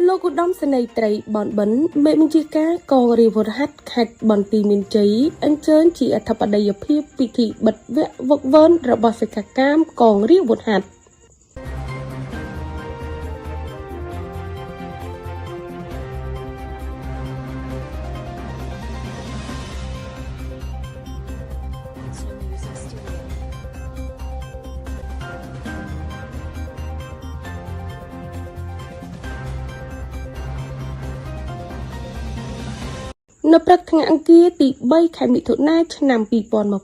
លោកឧត្តមសេនីយ៍ត្រីបនបិនមេបញ្ជាការកងរាជវុធហត្ថខេត្តបន្ទាយមានជ័យអញ្ជើញជាអធិបតីភាពពិធីបិទវគ្គវឹកវើរបស់សិក្ខាកាមកងរាជវុធហត្ថនៅព្រឹកថ្ងៃអង្គារទី3ខែមិថុនាឆ្នាំ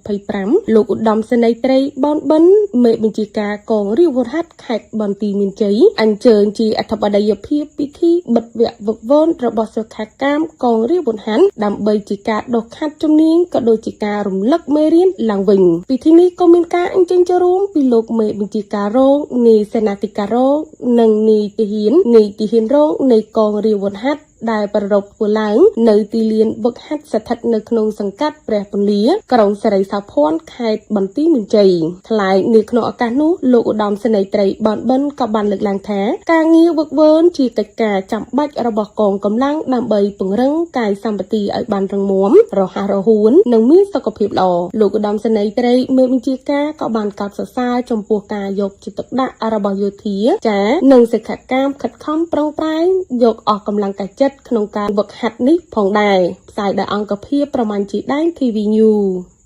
2025លោកឧត្តមសេនីយ៍ត្រីបនបិនមេបញ្ជាការកងរាជវុធហត្ថខេត្តបន្ទាយមានជ័យអញ្ជើញជាអធិបតីភាពពិធីបិទវគ្គវឹកវើរបស់សិក្ខាកាមកងរាជវុធហត្ថដើម្បីជាការដុសខាត់ជំនាញក៏ដូចជាការរំលឹកមេរៀនឡើងវិញពិធីនេះក៏មានការអញ្ជើញចូលរួមពីលោកមេបញ្ជាការរងនាយសេនាធិការរងនិងនាយទាហានរងនៃកងរាជវុធហត្ថដែលប្ររពធ្វើឡើងនៅទីលានវឹកហាត់ស្ថិតនៅក្នុងសង្កាត់ព្រះពន្លាក្រុងសេរីសោភ័ណ្ឌខេត្តបន្ទាយមានជ័យថ្លែងនៅក្នុងឱកាសនោះលោកឧត្តមសេនីយ៍ត្រីបនបិនក៏បានលើកឡើងថាការងារវឹកវើជាកិច្ចការចាំបាច់របស់កងកម្លាំងដើម្បីពង្រឹងកាយសម្បទាឲ្យបានរឹងមាំរហ័សរហួននិងមានសុខភាពល្អលោកឧត្តមសេនីយ៍ត្រីមេបញ្ជាការក៏បានកោតសរសើរចំពោះការយកចិត្តទុកដាក់របស់យោធាចានិងសិក្ខាកាមខិតខំប្រឹងប្រែងយកអស់កម្លាំងកាយចិត្តក្នុងការវឹកហាត់នេះផងដែរផ្សាយដោយអង្គភាពប្រមាណជាដែន TV News